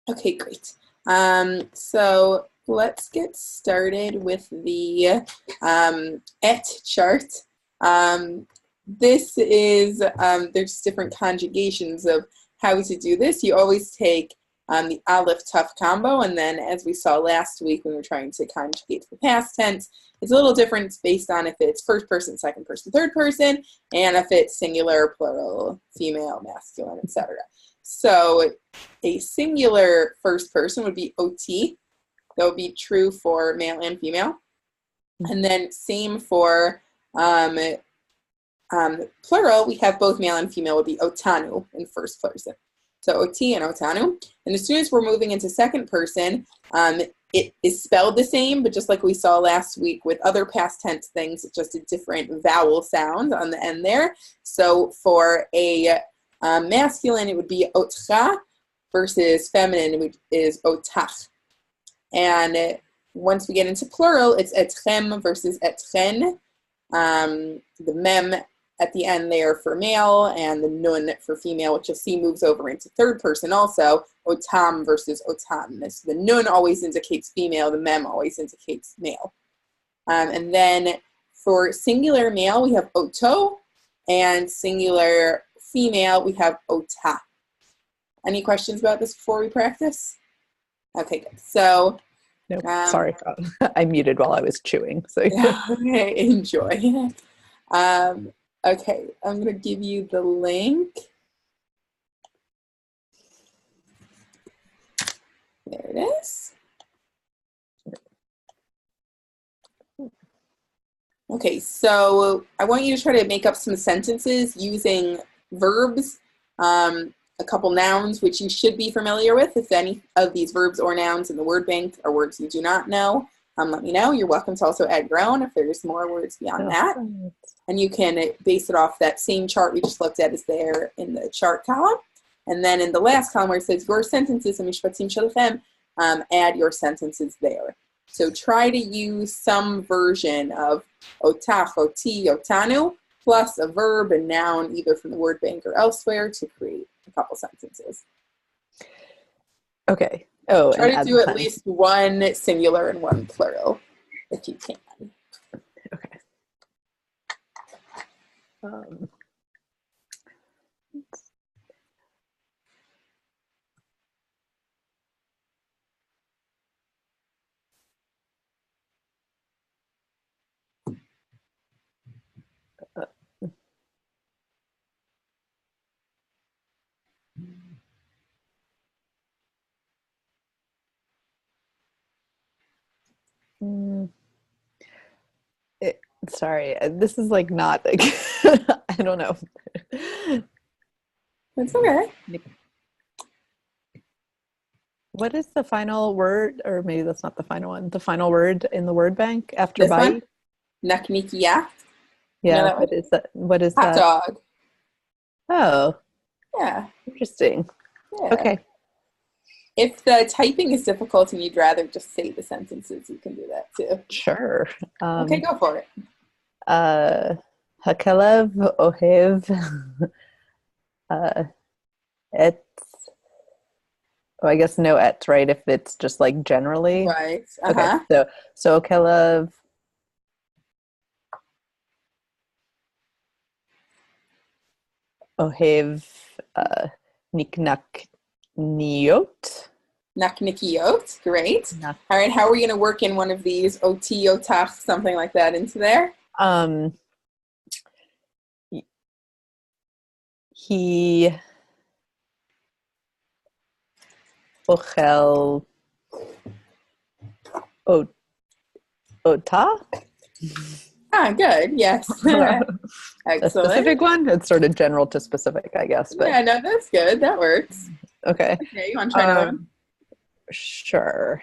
Okay, great. So let's get started with the et chart. This is, there's different conjugations of how to do this. You always take the aleph tough combo, and then as we saw last week when we were trying to conjugate the past tense, it's a little different based on if it's first person, second person, third person, and if it's singular, plural, female, masculine, etc. So a singular first person would be OT. That would be true for male and female. And then same for plural, we have both male and female would be otanu in first person. So OT and otanu. And as soon as we're moving into second person, it is spelled the same, but just like we saw last week with other past tense things, it's just a different vowel sound on the end there. So for a masculine, it would be otra, versus feminine is otach. And once we get into plural, it's etrem versus etren. The mem at the end there for male, and the nun for female, which you'll see moves over into third person also, otam versus otam. So the nun always indicates female, the mem always indicates male. And then for singular male, we have oto, and singular female, we have ota. Any questions about this before we practice? Okay, good. So, nope, sorry, I muted while I was chewing. So okay, enjoy. Okay, I'm going to give you the link. There it is. Okay, so I want you to try to make up some sentences using verbs, a couple nouns, which you should be familiar with. If any of these verbs or nouns in the word bank are words you do not know, let me know. You're welcome to also add your own if there's more words beyond that. And you can base it off that same chart we just looked at is there in the chart column. And then in the last column where it says your sentences, add your sentences there. So try to use some version of otach, oti, otanu, plus a verb and noun either from the word bank or elsewhere to create a couple sentences. Okay. Oh, try to do at least one singular and one plural if you can. Okay. Sorry, this is like not like I don't know. That's okay. What is the final word, or maybe that's not the final one, the final word in the word bank after this bite? Naknikia. Yeah, what is that? What is hot that? Dog. Oh. Yeah. Interesting. Yeah. Okay. If the typing is difficult and you'd rather just say the sentences, you can do that too. Sure. Okay, go for it. Hakelev ohev et. Oh, I guess no et, right? If it's just like generally. Right. Okay. So Hakelev ohev niknak niot. Naknikiot, great. All right, how are we going to work in one of these ot, otach, something like that into there? He ochel ota. Ah, good. Yes. Excellent. A specific one? It's sort of general to specific, I guess. But yeah, no, that's good. That works. Okay. Okay, you want to try another one? Sure.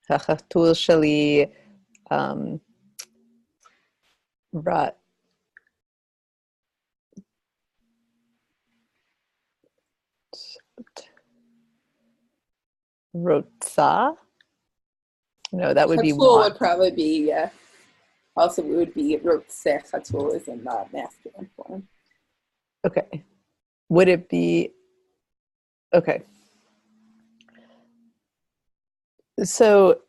החתול שלי רוצה? No, that would be want. want. Would probably be, yeah. Also, it would be Rotse Chatul is in the masculine form. Okay. Would it be, okay. So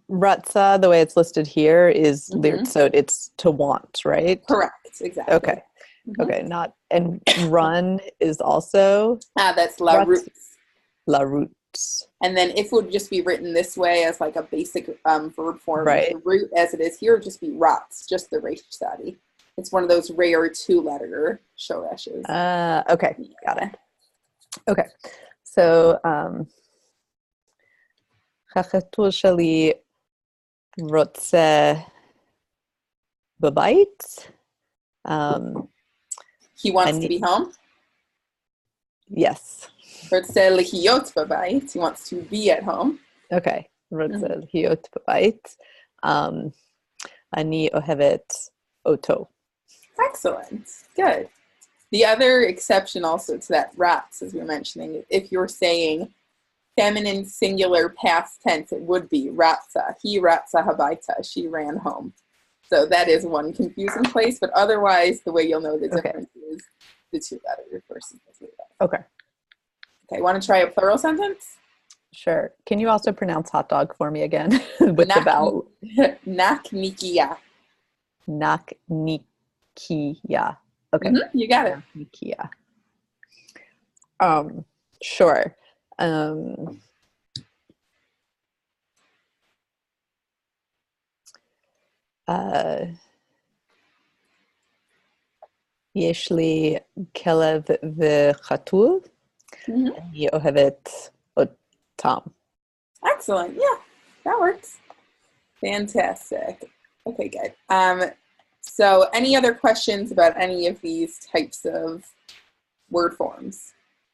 Ratsa, the way it's listed here is so it's to want, right? Correct, exactly. Okay. Okay, not, and run is also that's la route. La route. And then if it would just be written this way as like a basic verb form, right. The root as it is here would just be rats, just the resh sadi. It's one of those rare 2-letter shoreshes. Okay, got it. Okay, so Chachatul shali rotze b'bayit. He wants to be home? Yes. Rotze lehiyot b'bayit. He wants to be at home. Okay. Rotze lehiyot b'bayit. Ani ohevet oto. Excellent. Good. The other exception also to that rats, as we were mentioning, if you're saying feminine singular past tense, it would be ratsa. He ratsa habaita. She ran home. So that is one confusing place, but otherwise the way you'll know the difference is the 2-letter versus the 3-letter. Okay. Okay, want to try a plural sentence? Sure. Can you also pronounce hot dog for me again with the vowel? Naknikia. Naknikia. Okay. You got it. Naknikia. Sure. יש לי כלב וחתול. אני אוהבת אותם. Excellent. Yeah, that works. Fantastic. Okay, good. So any other questions about any of these types of word forms?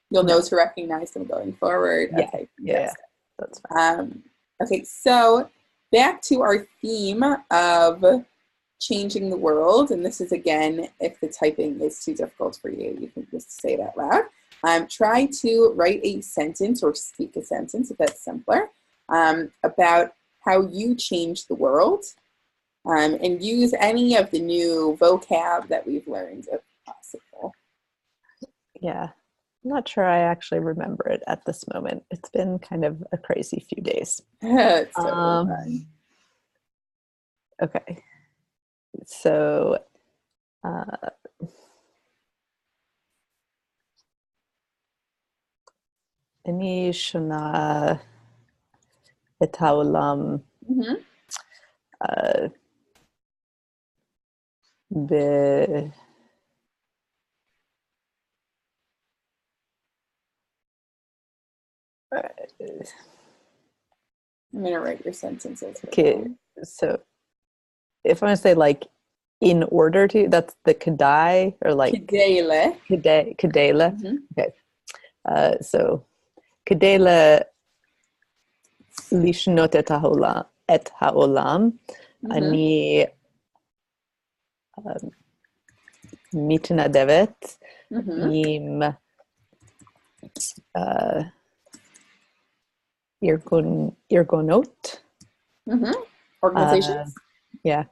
You'll know to recognize them going forward. Yeah. Okay. Yeah. That's fine. Okay, so back to our theme of changing the world, and this is again, if the typing is too difficult for you, you can just say it out loud. Try to write a sentence or speak a sentence, if that's simpler, about how you change the world, and use any of the new vocab that we've learned if possible. Yeah, I'm not sure I actually remember it at this moment. It's been kind of a crazy few days. It's totally fine. Okay, so אני שונה את העולם I'm going to write your sentences. Okay, so if I'm going to say like in order to, that's the kedai or like kedele. Okay, so kedele lishnot et haolam ani mitnadevet im Irgonot. Organizations? Yeah.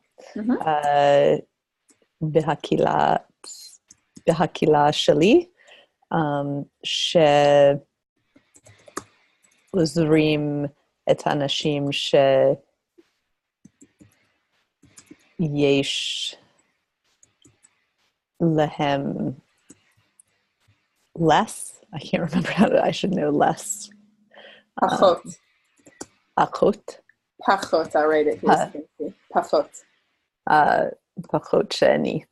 Behakila shali. שעוזרים את האנשים שיש להם less. I can't remember how to, I should know less. Pachot. Achot. Pachot, I'll write it here. Pachot. Pachot sheni.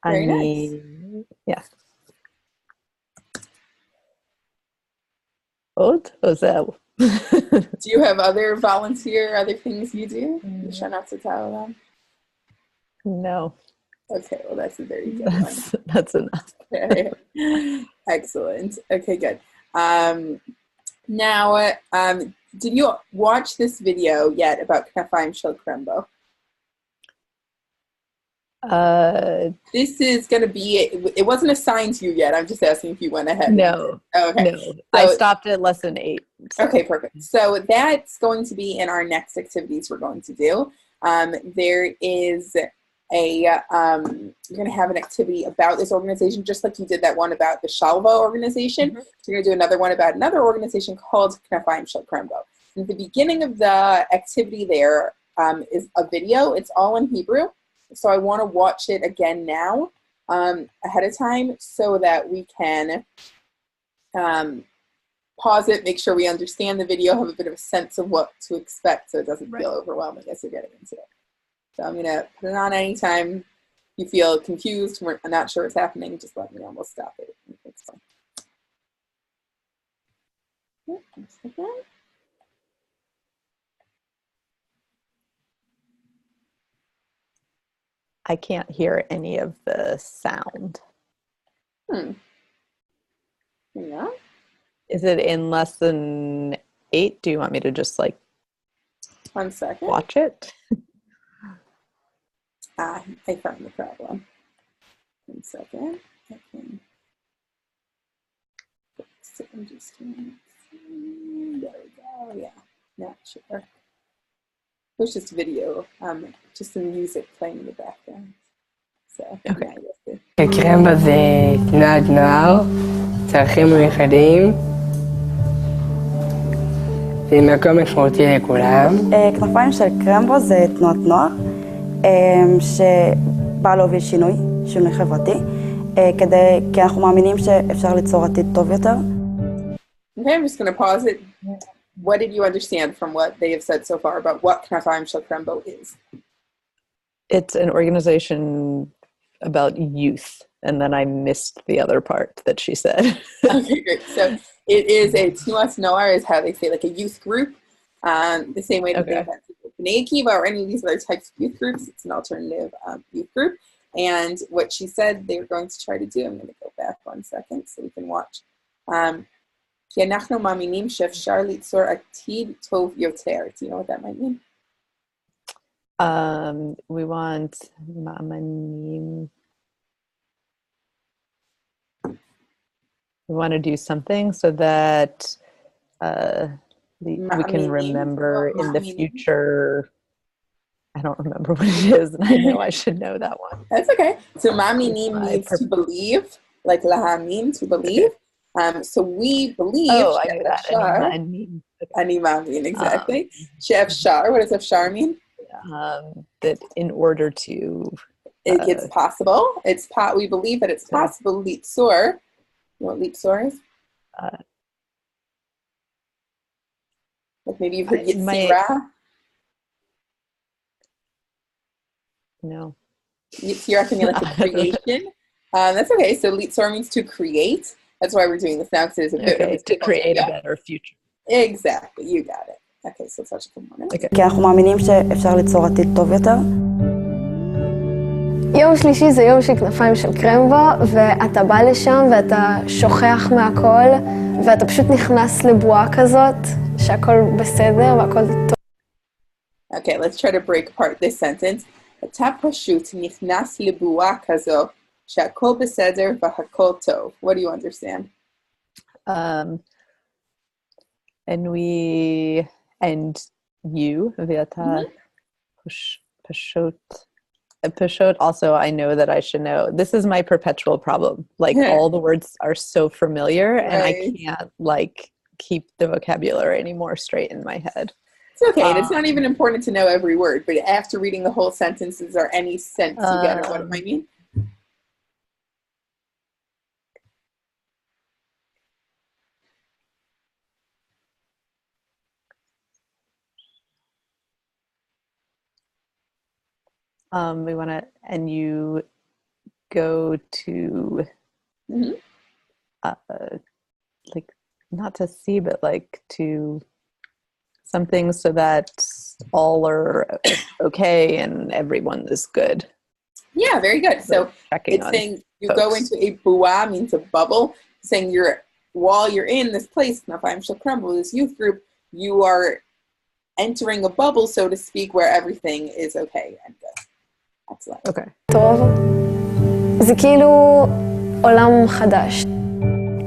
Very nice. Yeah. Od or zell? Do you have other things you do? No. Okay, well that's a very good one. That's enough. Okay. Excellent. Okay, good. Now, did you watch this video yet about Knafayim Shel Krembo? This is going to be, it wasn't assigned to you yet. I'm just asking if you went ahead. No. Okay. No. So, I stopped at lesson 8. Okay, perfect. So that's going to be in our next activities we're going to do. There is we're going to have an activity about this organization, just like you did that one about the Shalva organization. So you're going to do another one about another organization called Knafayim Shel Krembo. And the beginning of the activity there is a video. It's all in Hebrew. So I want to watch it again now ahead of time so that we can pause it, make sure we understand the video, have a bit of a sense of what to expect so it doesn't feel overwhelming as you're getting into it. So I'm going to put it on anytime you feel confused, I'm not sure what's happening, just let me know, we'll stop it. It's fine. I can't hear any of the sound. Yeah. Is it in less than 8? Do you want me to just like 1 second. Watch it? I found the problem. 1 second. Okay. So I'm just doing, there we go. Yeah, not sure. It was just video, just some music playing in the background. So, okay. קרמבו זה תנועת נוער, צרכים מיוחדים, זה מקום משמעותי לכולם. כנפיים של קרמבו זה תנועת נוער, שבא להוביל שינוי חברתי, כי אנחנו מאמינים שאפשר ליצור עתיד טוב יותר. Okay, I'm just going to pause it. What did you understand from what they have said so far about what Knafayim Shel Krembo is? It's an organization about youth, and then I missed the other part that she said. Okay, great. So it is a Tnuas Noar, is how they say, like a youth group. The same way that they have B'nai Akiva or any of these other types of youth groups. It's an alternative youth group. And what she said they were going to try to do, I'm going to go back 1 second so we can watch. כי אנחנו מאמינים שאפשר ליצור עתיד טוב יותר. Do you know what that might mean? We want mamanim. We want to do something so that we can remember in the future. I don't remember what it is, and I know I should know that one. That's okay. So maminim means to believe, like lahamim, to believe. So we believe. Oh, I knew that. Ani mamin, exactly. She'efshar, what does efshar mean? That in order to... it's possible. We believe that it's possible. Litzor. You know what litzor is? Like maybe you've heard Yitzira. No. Yitzira can mean like the creation. That's okay. So litzor means to create. That's why we're doing this now, because there's a bit of to create a better future. Exactly, you got it. Okay, so such a component. Okay. כי אנחנו מאמינים שאפשר ליצור עתיד טוב יותר. יום שלישי זה יום של כנפיים של קרמבו, ואתה בא לשם ואתה שוכח מהכל, ואתה פשוט נכנס לבועה כזאת, שהכל בסדר והכל טוב. Okay, let's try to break apart this sentence. אתה פשוט נכנס לבועה כזאת, שהכל בסדר והכל טוב. What do you understand? And you, Viata, Pashot, also I know that I should know. This is my perpetual problem. Like all the words are so familiar and I can't like keep the vocabulary anymore straight in my head. It's okay, and it's not even important to know every word, but after reading the whole sentence, is there any sense you get of what it might mean? We want to, and you go to, like, not to see, but like to something so that all are okay and everyone is good. Yeah, very good. So it's saying you go into a bua, means a bubble, saying while you're in this place, Knafayim Shel Krembo, this youth group, you are entering a bubble, so to speak, where everything is okay and good. Excellent. Okay. טוב, זה כאילו עולם חדש.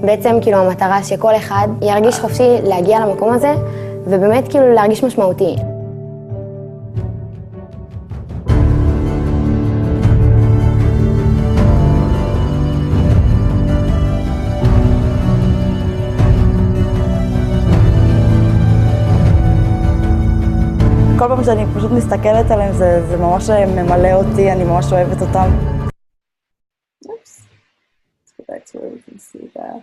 בעצם כאילו המטרה שכל אחד ירגיש חופשי להגיע למקום הזה, ובאמת כאילו להרגיש משמעותי. כל פעם שאני פשוט מסתכלת עליהם, זה ממש ממלא אותי, אני ממש אוהבת אותם. Let's go back to where we can see that.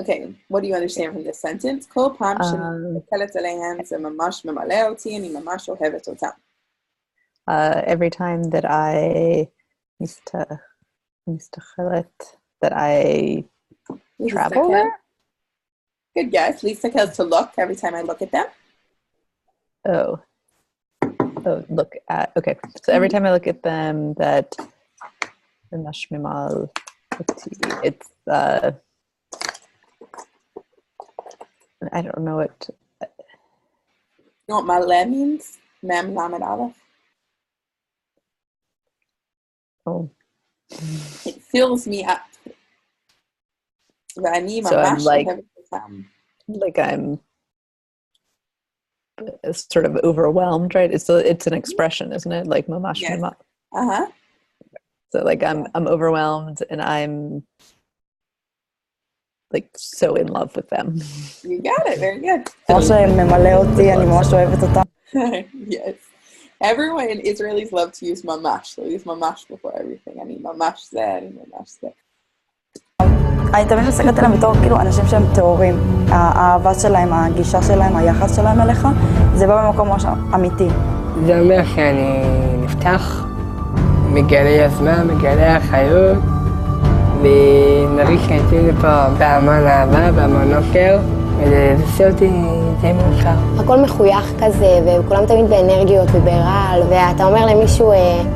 Okay, what do you understand from this sentence? כל פעם שאני מסתכלת עליהם, זה ממש ממלא אותי, אני ממש אוהבת אותם. Every time that I מסתכלת, that I travel there? Good guess. להסתכל to look every time I look at them. Oh, look at, okay. So every time I look at them, that it's, I don't know what. You know what maleh means? Mem lamed aleph. Oh. It fills me up. ואני ממש אוהבת אותם. Like I'm sort of overwhelmed, right? It's an expression, isn't it? Like mamash mama. Uh-huh. So like I'm overwhelmed and I'm like so in love with them. You got it. Very good. ממש ממלא אותי, אני ממש אוהבת אותם. Yes. Everyone in Israelis love to use mamash. They use mamash before everything. אני ממש זה, אני ממש זה. אני תמיד מסתכלת עליהם בתור כאילו אנשים שהם טהורים. האהבה שלהם, הגישה שלהם, היחס שלהם אליך, זה בא במקום ממש אמיתי. זה אומר שאני נפתח, מגלה יוזמה, מגלה אחריות, ונרגיש שהייתי לפה בהמון אהבה, בהמון אושר, וזה עושה אותי די מאוחר. הכל מחוייך כזה, וכולם תמיד באנרגיות וברעל, ואתה אומר למישהו,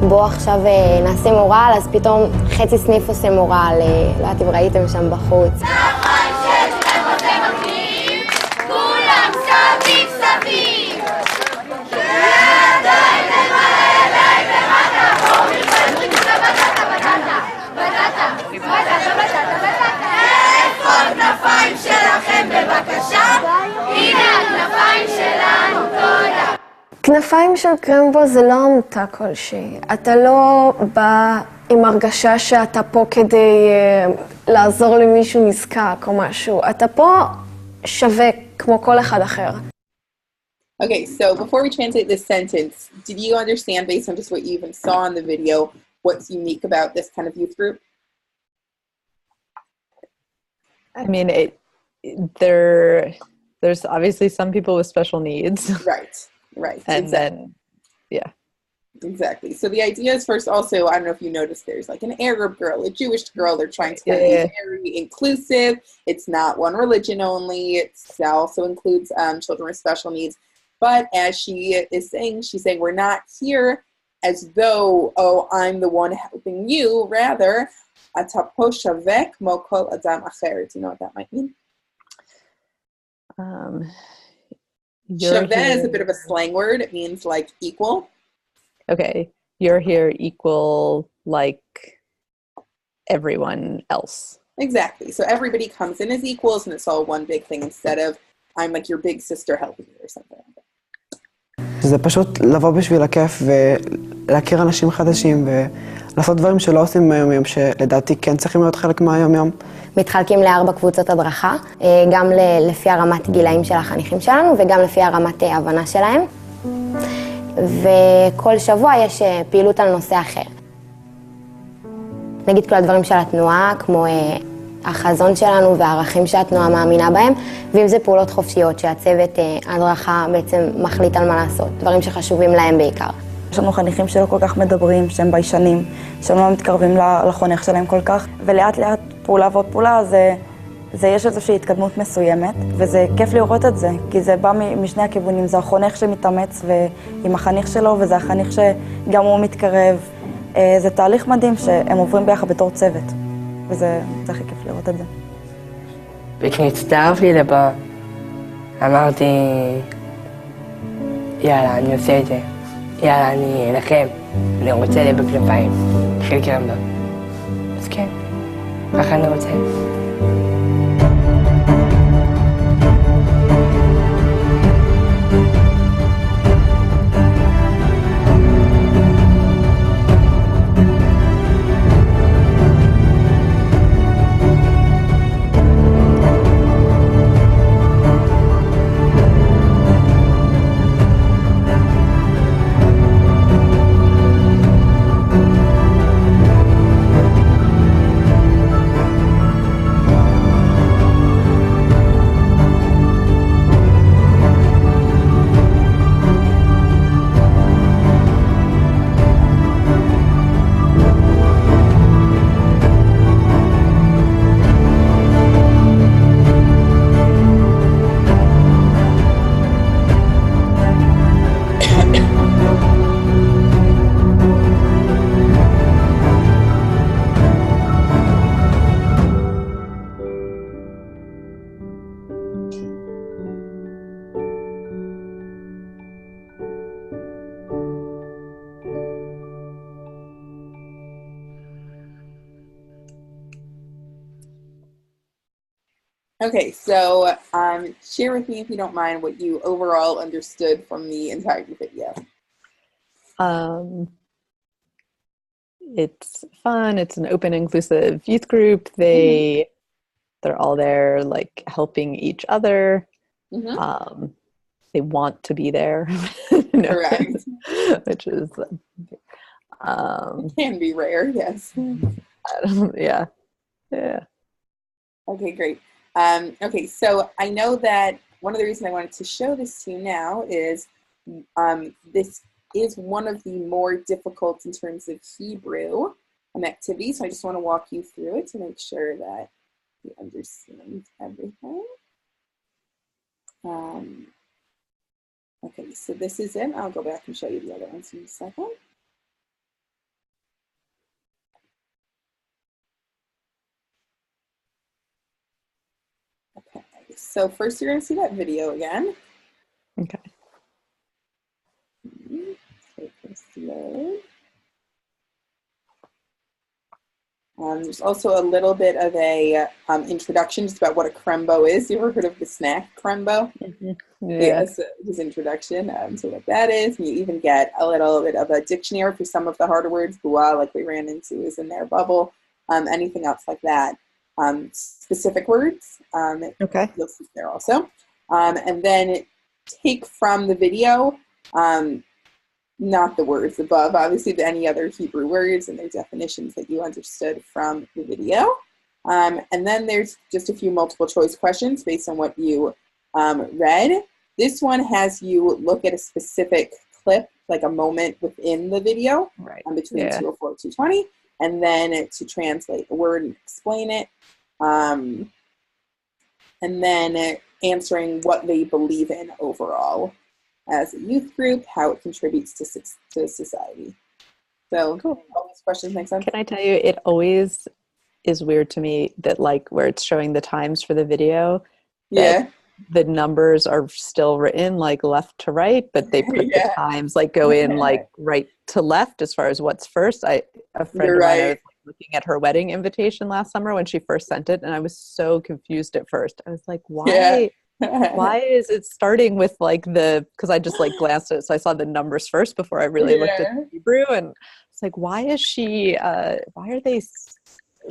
בוא עכשיו נעשה מורל, אז פתאום חצי סניף עושה מורל, לא יודעת אם ראיתם שם בחוץ. נכון שאצלכם זה מגניב, כולם סביב סביב. ידיים למעלה, ידיים למטה, בואו נלחמים בבטטה, בטטה. איפה הכנפיים שלכם בבקשה? הנה הכנפיים שלנו, תודה. כנפיים של קרמבו זה לא עמותה כלשהי. אתה לא בא עם הרגשה שאתה פה כדי לעזור למישהו נזקק או משהו. אתה פה שווה כמו כל אחד אחר. Okay, so before we translate this sentence, did you understand, based on just what you even saw in the video, what's unique about this kind of youth group? I mean, there's obviously some people with special needs. Right. And exactly. then, yeah. Exactly. So the idea is first also, I don't know if you noticed, there's like an Arab girl, a Jewish girl. They're trying to be very inclusive. It's not one religion only. It also includes children with special needs. But as she is saying, she's saying we're not here as though, oh, I'm the one helping you. Rather, אתה פה שווה כמו כל אדם אחר. Do you know what that might mean? Shaveh is a bit of a slang word. It means like equal. Okay, you're here equal like everyone else. Exactly. So everybody comes in as equals and it's all one big thing instead of I'm like your big sister helping you or something like that. זה פשוט לבוא בשביל הכיף ולהכיר אנשים חדשים ולעשות דברים שלא עושים ביום-יום, שלדעתי כן צריכים להיות חלק מהיום-יום. מתחלקים ל4 קבוצות הדרכה, גם לפי הרמת גילאים של החניכים שלנו וגם לפי הרמת הבנה שלהם. וכל שבוע יש פעילות על נושא אחר. נגיד כל הדברים של התנועה, כמו החזון שלנו והערכים שהתנועה מאמינה בהם, ואם זה פעולות חופשיות שהצוות הדרכה בעצם מחליט על מה לעשות, דברים שחשובים להם בעיקר. יש לנו חניכים שלא כל כך מדברים, שהם ביישנים, שהם לא מתקרבים לחונך שלהם כל כך, ולאט לאט פעולה ועוד פעולה, זה יש איזושהי התקדמות מסוימת, וזה כיף לראות את זה, כי זה בא משני הכיוונים, זה החונך שמתאמץ עם החניך שלו, וזה החניך שגם הוא מתקרב. זה תהליך מדהים שהם עוברים ביחד בתור צוות, וזה הכי כיף לראות את זה. וכשהצטרפתי לפה, אמרתי, יאללה, אני עושה את זה. יאללה, אני אלחם, אני רוצה להיות בכנפיים, התחיל קרמבו. אז כן, ככה אני רוצה. Okay, so share with me, if you don't mind, what you overall understood from the entire video. It's fun. It's an open, inclusive youth group. They're all there, like helping each other. They want to be there, Correct. which is It can be rare, yes. yeah. Okay, great. Okay, so I know that one of the reasons I wanted to show this to you now is this is one of the more difficult in terms of Hebrew activities. So I just want to walk you through it to make sure that you understand everything. Okay, so this is it. I'll go back and show you the other ones in a second. Okay, so first you're going to see that video again. Okay. Take this load. There's also a little bit of a introduction just about what a crembo is. You ever heard of the snack crembo? Yeah. So his introduction to what that is. And you even get a little bit of a dictionary for some of the harder words. Bua, like we ran into, is in their bubble. Anything else like that. Specific words. Okay. You'll see there also. And then take from the video, not the words above, obviously, but any other Hebrew words and their definitions that you understood from the video. And then there's just a few multiple choice questions based on what you read. This one has you look at a specific clip, like a moment within the video, right, between 204 and 220, and then to translate the word and explain it. And then answering what they believe in overall as a youth group, how it contributes to society. So cool. All these questions make sense? Can I tell you, it always is weird to me that like where it's showing the times for the video, the numbers are still written like left to right, but they put the times like go in like right to left as far as what's first. A friend of mine, I was looking at her wedding invitation last summer when she first sent it, and I was so confused at first. I was like, why? Why is it starting with like because I just like glanced at it, so I saw the numbers first before I really looked at the Hebrew, and it's like, why are they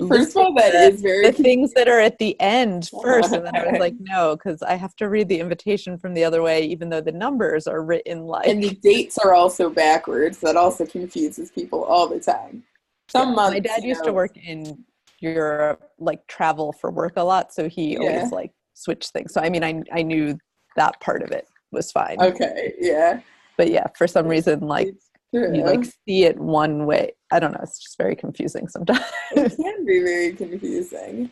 first of all, that is very the things that are at the end first? And then I was like, no, because I have to read the invitation from the other way, even though the numbers are written like, and the dates are also backwards. That also confuses people all the time. Some months, my dad used to work in Europe, like travel for work a lot, so he always like switch things. So I mean, I knew that part of it was fine. Okay, yeah. But yeah, for some reason, like you like see it one way. I don't know. It's just very confusing sometimes. It can be very confusing.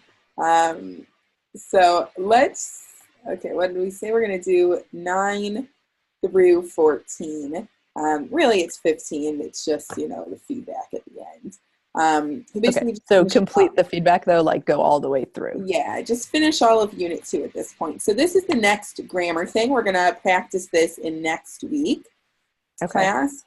So let's. Okay, what did we say? We're gonna do 9 through 14. Really, it's 15. It's just the feedback at the end. Okay. So complete the feedback though, like go all the way through. Yeah, just finish all of Unit 2 at this point. So this is the next grammar thing. We're gonna practice this in next week class.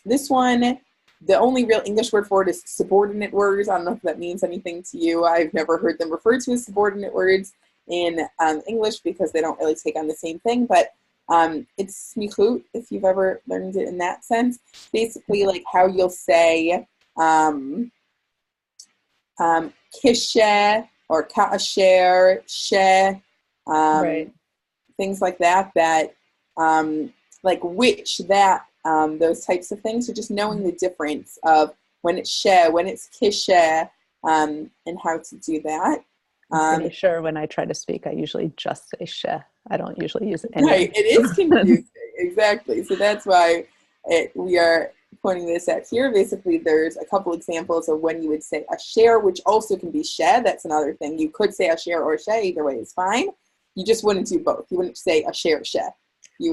This one, the only real English word for it is subordinate words. I don't know if that means anything to you. I've never heard them referred to as subordinate words in English because they don't really take on the same thing, but it's smichut, if you've ever learned it in that sense. Basically, like how you'll say kishe or ka'asher, she, things like that, like which, that, those types of things. So just knowing the difference of when it's she, when it's kishe, and how to do that. I'm pretty sure when I try to speak, I usually just say she. I don't usually use any. Right, it is confusing, exactly. So that's why we are pointing this out here. Basically, there's a couple examples of when you would say asher, which also can be she. That's another thing. You could say asher or she. Either way is fine. You just wouldn't do both. You wouldn't say asher, she.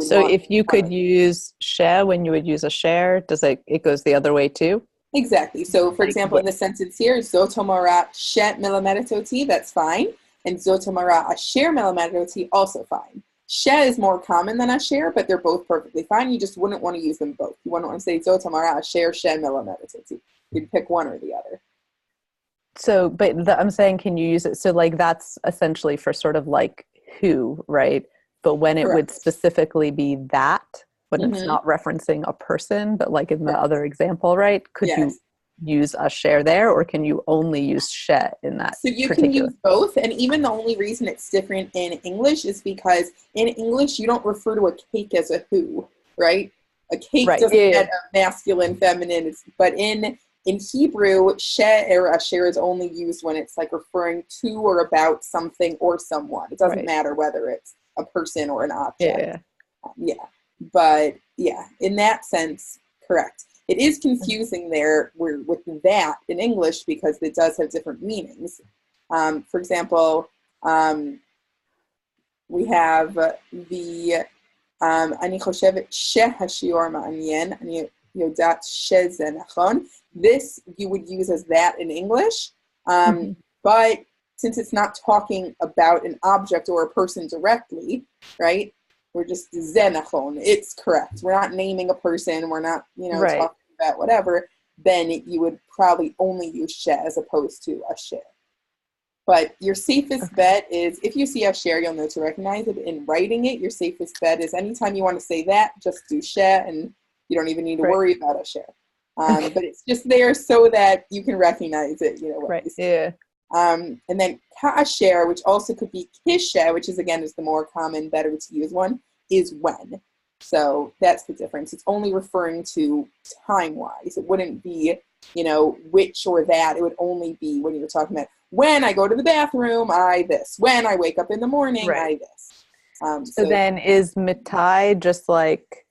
So if you could use she when you would use asher, does it goes the other way too? Exactly. So, for example, in the sentence here, zotomara she melamedatoti, that's fine. And zotomara asher melamedatoti, also fine. She is more common than asher, but they're both perfectly fine. You just wouldn't want to use them both. You wouldn't want to say zotomara asher she melamedatoti. You'd pick one or the other. So, but I'm saying, can you use it? So like that's essentially for sort of like who, right? But when it would Correct. specifically be that, when it's Mhm. not referencing a person, but like in the Correct. other example, right? Could you Yes. use a share there, or can you only use she in that So you can particular? use both, and even the only reason it's different in English is because in English you don't refer to a cake as a who, right? A cake Right. doesn't Yeah. get a masculine, feminine. But in Hebrew, she or asher is only used when it's like referring to or about something or someone. It doesn't Right. matter whether it's a person or an object. Yeah. Yeah. But yeah, in that sense, correct. It is confusing there with that in English because it does have different meanings. For example, we have the אני חושבת שהשיעור מעניין, אני יודעת שזה נכון. This you would use as that in English, but since it's not talking about an object or a person directly, right? We're just זה נכון, it's correct. We're not naming a person, we're not, Right. talking about whatever, then you would probably only use she as opposed to a share. But your safest bet is, if you see a share, you'll know to recognize it. In writing it, your safest bet is anytime you want to say that, just do share, and you don't even need to worry about a share. But it's just there so that you can recognize it, Right. Yeah. And then ka'asher, which also could be kishe, which is again is the more common, better to use one, is when. So that's the difference. It's only referring to time-wise. It wouldn't be, which or that. It would only be when you're talking about when I go to the bathroom, I this. When I wake up in the morning, Right. I this. So then is mitai just like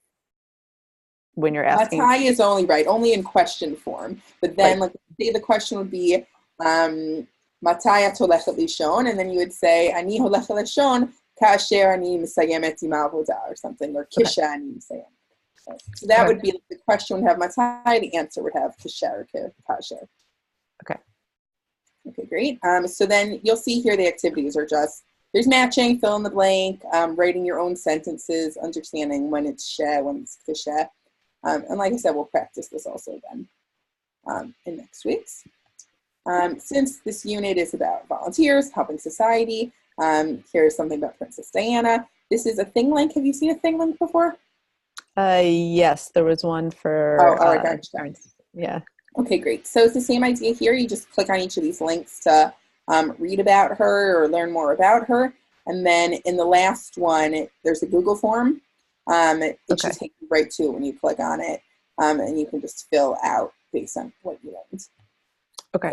when you're asking? Matai is only in question form. But then, Right. the question would be, Matai את הולכת לישון, and then you would say, אני הולכת לישון כאשר אני מסיימת עם העבודה, or something, or כשאני מסיימת. So that would be, the question would have Matai, the answer would have kasher or kasher. Okay, great. So then you'll see here the activities are just, there's matching, fill in the blank, writing your own sentences, understanding when it's she, when it's kasher. And like I said, we'll practice this also then in next week's. Since this unit is about volunteers, helping society, here's something about Princess Diana. This is a thing link. Have you seen a thing link before? Yes, there was one for. All right, gotcha. Yeah. Okay, great. So it's the same idea here. You just click on each of these links to read about her or learn more about her. And then in the last one, there's a Google form. It should take you right to it when you click on it. And you can just fill out based on what you learned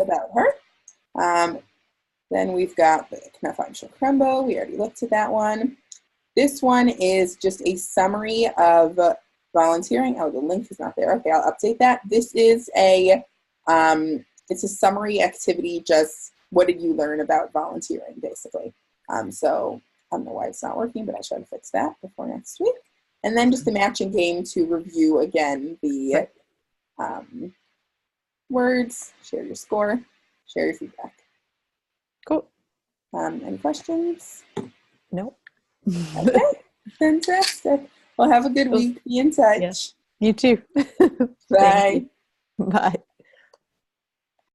about her. Then we've got the Knafine Krembo. We already looked at that one. This one is just a summary of volunteering. Oh, the link is not there. Okay, I'll update that. This is it's a summary activity, just what did you learn about volunteering, basically. So I don't know why it's not working, but I'll try to fix that before next week. And then just a matching game to review again the words, share your score, share your feedback. Cool. Any questions? Nope. Okay, fantastic. Well, have a good week. Be in touch. Yeah. You too. Bye. Bye.